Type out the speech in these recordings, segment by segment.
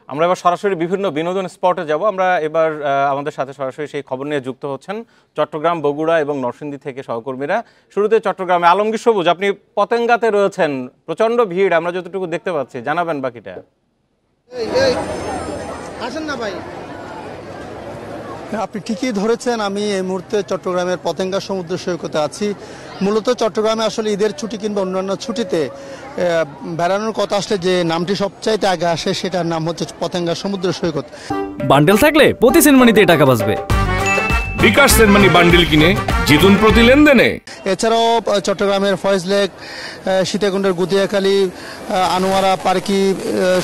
আমরা এবার সরাসরি বিভিন্ন বিনোদন স্পটে যাব। আমরা এবার আমাদের সাথে সরাসরি সেই খবর নিয়ে যুক্ত হচ্ছেন চট্টগ্রাম, বগুড়া এবং নরসিংদী থেকে সহকর্মীরা। শুরুতে চট্টগ্রামে আলমগীর সবুজ, আপনি পতেঙ্গাতে রয়েছেন, প্রচন্ড ভিড় আমরা যতটুকু দেখতে পাচ্ছি, জানাবেন বাকিটা। আসেন না ভাই, আপনি ঠিকই ধরেছেন। আমি এই মুহূর্তে চট্টগ্রামের পতেঙ্গা সমুদ্র সৈকতে আছি। মূলত চট্টগ্রামে আসলে ঈদের ছুটি কিংবা অন্যান্য ছুটিতে বেড়ানোর কথা আসলে যে নামটি সবচাইতে আগে আসে সেটার নাম হচ্ছে পতেঙ্গা সমুদ্র সৈকত। বান্ডেল থাকলে প্রতি সেনমানিতে টাকা বাঁচবে। বিকাশ সেনমানি বান্ডেল কিনে জিতুন প্রতি লেনদেনে। এছাড়াও চট্টগ্রামের ফয়েজ লেক, সীতাকুণ্ডের গুতিয়াখালী, আনোয়ারা পার্কি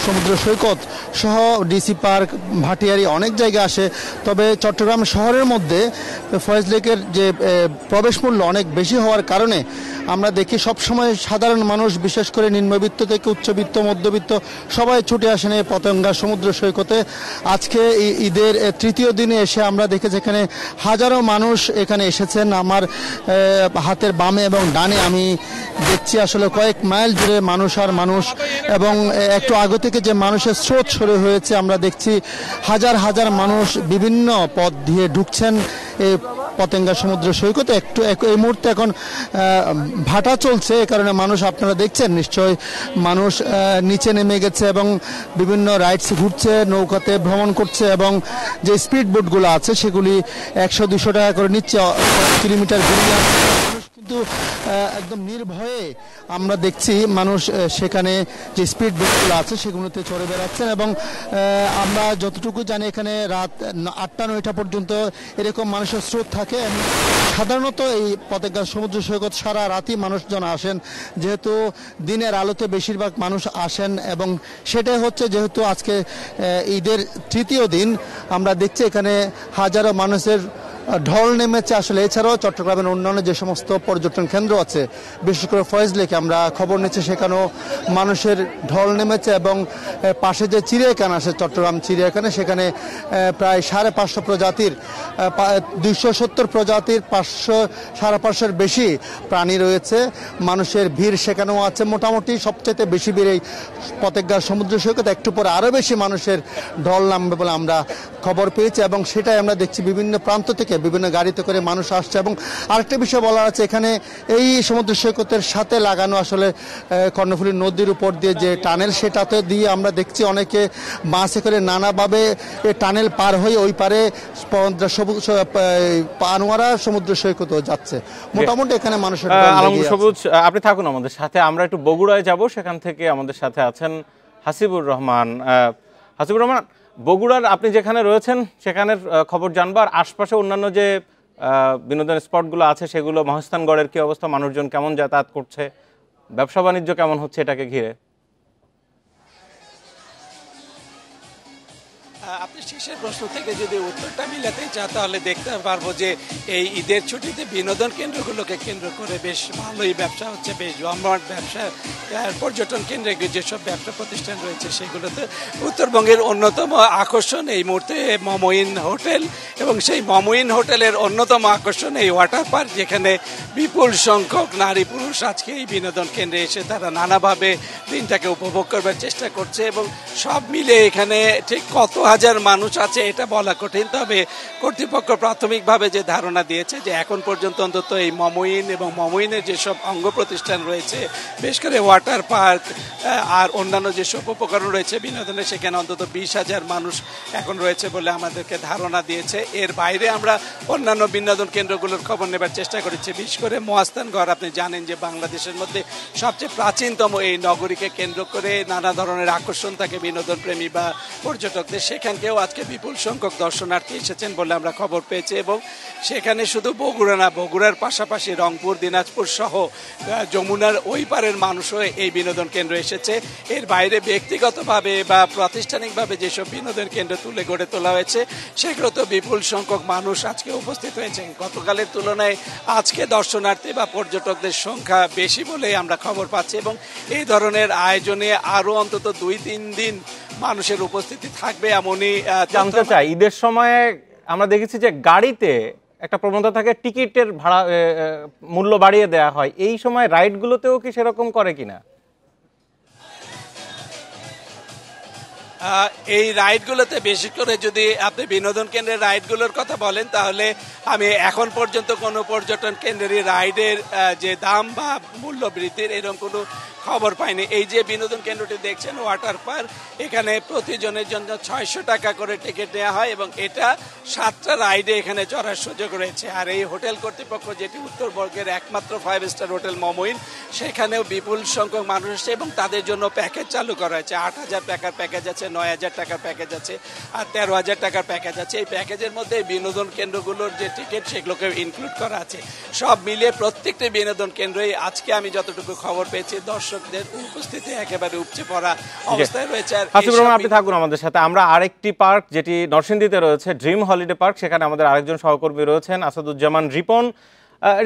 সমুদ্র সৈকত সহ ডিসি পার্ক, ভাটিয়ারি অনেক জায়গা আসে। তবে চট্টগ্রাম শহরের মধ্যে ফয়েজ লেকের যে প্রবেশ মূল্য অনেক বেশি হওয়ার কারণে আমরা দেখি সবসময় সাধারণ মানুষ, বিশেষ করে নিম্নবিত্ত থেকে উচ্চবিত্ত, মধ্যবিত্ত সবাই ছুটে আসেন এই পতেঙ্গা সমুদ্র সৈকতে। আজকে ঈদের তৃতীয় দিনে এসে আমরা দেখি যেখানে হাজারো মানুষ এখানে এসেছেন। আমার হাতের বামে এবং ডানে আমি দেখছি আসলে কয়েক মাইল জুড়ে মানুষ আর মানুষ, এবং একটু আগে থেকে যে মানুষের স্রোত শুরু হয়েছে আমরা দেখছি হাজার হাজার মানুষ বিভিন্ন পথ দিয়ে ঢুকছেন এই পতেঙ্গা সমুদ্র সৈকতে। এই মুহূর্তে এখন ভাটা চলছে, এ কারণে মানুষ আপনারা দেখছেন নিশ্চয় মানুষ নিচে নেমে গেছে এবং বিভিন্ন রাইডস ঘুরছে, নৌকাতে ভ্রমণ করছে, এবং যে স্পিড বোটগুলো আছে সেগুলি 100-200 টাকা করে নিচ্ছে কিলোমিটার ঘুরিয়ে। কিন্তু একদম নির্ভয়ে আমরা দেখছি মানুষ সেখানে যে স্পিড বোটগুলো আছে সেগুলোতে চড়ে বেড়াচ্ছেন, এবং আমরা যতটুকু জানি এখানে রাত 8টা-9টা পর্যন্ত এরকম মানুষের স্রোত থাকে। সাধারণত এই পতেঙ্গা সমুদ্র সৈকত সারা রাতই মানুষজন আসেন, যেহেতু দিনের আলোতে বেশিরভাগ মানুষ আসেন, এবং সেটাই হচ্ছে যেহেতু আজকে ঈদের তৃতীয় দিন আমরা দেখছি এখানে হাজারো মানুষের ঢল নেমেছে আসলে। এছাড়াও চট্টগ্রামের অন্যান্য যে সমস্ত পর্যটন কেন্দ্র আছে, বিশেষ করে ফয়েজ লেকে আমরা খবর নিচ্ছি সেখানেও মানুষের ঢল নেমেছে, এবং পাশে যে চিড়িয়াখানা আছে চট্টগ্রাম চিড়িয়াখানা, সেখানে প্রায় 550 প্রজাতির 270 প্রজাতির 500-550-এর বেশি প্রাণী রয়েছে। মানুষের ভিড় সেখানেও আছে। মোটামুটি সবচেয়ে বেশি ভিড় এই পতেঙ্গা সমুদ্র সৈকত। একটু পরে আরও বেশি মানুষের ঢল নামবে বলে আমরা খবর পেয়েছি, এবং সেটাই আমরা দেখছি বিভিন্ন প্রান্ত থেকে বিভিন্ন গাড়িতে করে মানুষ আসছে। এবং আরেকটা বিষয় বলার আছে, এখানে এই সমুদ্র সৈকতের সাথে লাগানো আসলে কর্ণফুলী নদীর উপর দিয়ে যে টানেল, সেটাতে দিয়ে আমরা দেখছি অনেকে বাসে করে নানাভাবে টানেল পার হয়ে ওই পারে আনোয়ারা সমুদ্র সৈকতও যাচ্ছে। মোটামুটি এখানে মানুষের সবুজ, আপনি থাকুন আমাদের সাথে। আমরা একটু বগুড়ায় যাব, সেখান থেকে আমাদের সাথে আছেন হাসিবুর রহমান। হাসিবুর রহমান, বগুড়ার আপনি যেখানে রয়েছেন সেখানের খবর জানবার, আশপাশে অন্যান্য যে বিনোদন স্পটগুলো আছে সেগুলো, মহাস্থানগড়ের কি অবস্থা, মানুষজন কেমন যাতায়াত করছে, ব্যবসা বাণিজ্য কেমন হচ্ছে এটাকে ঘিরে? আপনি শেষের প্রশ্ন থেকে যদি উত্তরটা মিলাতে চান তাহলে দেখতে পারবো যে এই ঈদের ছুটিতে বিনোদন কেন্দ্রগুলোকে কেন্দ্র করে বেশ ভালোই ব্যবসা হচ্ছে, বেশ জমজমাট ব্যবসা। পর্যটন কেন্দ্রে যেসব ব্যবসা প্রতিষ্ঠান রয়েছে সেগুলোতে উত্তরবঙ্গের অন্যতম আকর্ষণ এই মুহূর্তে মমইন হোটেল, এবং সেই মমইন হোটেলের অন্যতম আকর্ষণ এই ওয়াটার পার্ক, যেখানে বিপুল সংখ্যক নারী পুরুষ আজকে এই বিনোদন কেন্দ্রে এসে তারা নানাভাবে দিনটাকে উপভোগ করবার চেষ্টা করছে। এবং সব মিলে এখানে ঠিক কত হাজার মানুষ আছে এটা বলা কঠিন, তবে কর্তৃপক্ষ প্রাথমিকভাবে যে ধারণা দিয়েছে যে এখন পর্যন্ত অন্তত এই মমইন এবং মমইনের যেসব অঙ্গ প্রতিষ্ঠান রয়েছে, বিশেষ করে ওয়াটার পার্ক আর অন্যান্য যেসব উপকরণ রয়েছে বিনোদনের, সেখানে অন্তত 20,000 মানুষ এখন রয়েছে বলে আমাদেরকে ধারণা দিয়েছে। এর বাইরে আমরা অন্যান্য বিনোদন কেন্দ্রগুলোর খবর নেবার চেষ্টা করেছি, বিশেষ করে মহাস্থানগড়। আপনি জানেন যে বাংলাদেশের মধ্যে সবচেয়ে প্রাচীনতম এই নগরীকে কেন্দ্র করে নানা ধরনের আকর্ষণ থাকে বিনোদন প্রেমী বা পর্যটকদের। সেখানকেও আজকে বিপুল সংখ্যক দর্শনার্থী এসেছেন বলে আমরা খবর পেয়েছি, এবং সেখানে শুধু বগুড়া না, বগুড়ার পাশাপাশি রংপুর, দিনাজপুর সহ যমুনার ওই পারের মানুষও এই বিনোদন কেন্দ্র এসেছে। এর বাইরে ব্যক্তিগতভাবে বা প্রাতিষ্ঠানিকভাবে যেসব বিনোদন কেন্দ্র গড়ে তোলা হয়েছে সেগুলো তো বিপুল সংখ্যক মানুষ আজকে উপস্থিত হয়েছেন। গতকালের তুলনায় আজকে দর্শনার্থী বা পর্যটকদের সংখ্যা বেশি বলে আমরা খবর পাচ্ছি, এবং এই ধরনের আয়োজনে আরো অন্তত 2-3 দিন মানুষের উপস্থিতি থাকবে এমনই জানতে চাই। ঈদের সময় আমরা দেখেছি যে গাড়িতে একটা প্রবণতা থাকে টিকিটের ভাড়া মূল্য বাড়িয়ে দেওয়া হয়, এই সময় রাইডগুলোতেও কি সেরকম করে কিনা? এই রাইডগুলোতে বেশি করে যদি আপনি বিনোদন কেন্দ্রের রাইডগুলোর কথা বলেন তাহলে আমি এখন পর্যন্ত কোনো পর্যটন কেন্দ্রেরই রাইডের যে দাম বা মূল্য বৃদ্ধির এরকম কোনো খবর পাইনি। এই যে বিনোদন কেন্দ্রটি দেখছেন ওয়াটার পার্ক, এখানে প্রতিজনের জন্য 600 টাকা করে টিকিট নেওয়া হয় এবং এটা 7টা রাইডে এখানে চড়ার সুযোগ রয়েছে। আর এই হোটেল কর্তৃপক্ষ, যেটি উত্তরবঙ্গের একমাত্র 5 স্টার হোটেল মমইন, সেখানেও বিপুল সংখ্যক মানুষ আসছে এবং তাদের জন্য প্যাকেজ চালু করা হয়েছে। 8,000 টাকার প্যাকেজ আছে, 9,000 টাকার প্যাকেজ আছে আর 13,000 টাকার প্যাকেজ আছে। এই প্যাকেজের মধ্যে বিনোদন কেন্দ্রগুলোর যে টিকিট সেগুলোকে ইনক্লুড করা আছে। সব মিলিয়ে প্রত্যেকটি বিনোদন কেন্দ্রই আজকে আমি যতটুকু খবর পেয়েছি দর্শকদের উপস্থিতি একেবারে উপচে পড়া অবস্থায় রয়েছে। আর হাসিবুর রহমান, আপনি থাকুন আমাদের সাথে। আমরা আরেকটি পার্ক যেটি নরসিংদীতে রয়েছে, ড্রিম হলিডে পার্ক, সেখানে আমাদের আরেকজন সহকর্মী রয়েছেন আসাদুজ্জামান রিপন।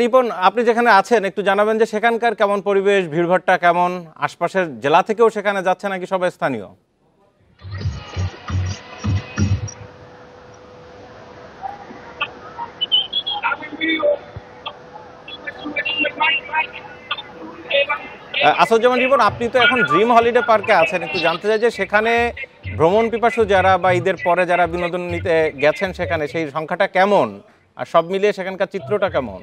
রিপন, আপনি যেখানে আছেন একটু জানাবেন যে সেখানকার কেমন পরিবেশ, ভিড়ভাট্টা কেমন, আশপাশের জেলা থেকেও সেখানে যাচ্ছে নাকি সবাই স্থানীয়? আসাদুজ্জামান রিপন, আপনি তো এখন ড্রিম হলিডে পার্কে আছেন, একটু জানতে চাই যে সেখানে ভ্রমণ পিপাসু যারা বা ঈদের পরে যারা বিনোদন নিতে গেছেন সেখানে সেই সংখ্যাটা কেমন, আর সব মিলিয়ে সেখানকার চিত্রটা কেমন?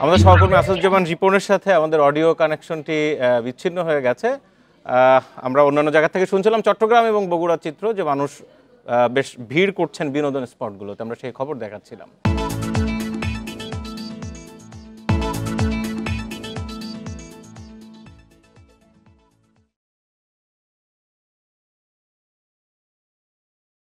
আমাদের সহকর্মী আসাদুজ্জামান রিপনের সাথে আমাদের অডিও কানেকশনটি বিচ্ছিন্ন হয়ে গেছে। আমরা অন্যান্য জায়গা থেকে শুনছিলাম চট্টগ্রাম এবং বগুড়ার চিত্র, যে মানুষ বেশ ভিড় করছেন বিনোদন স্পটগুলোতে, আমরা সেই খবর দেখাচ্ছিলাম।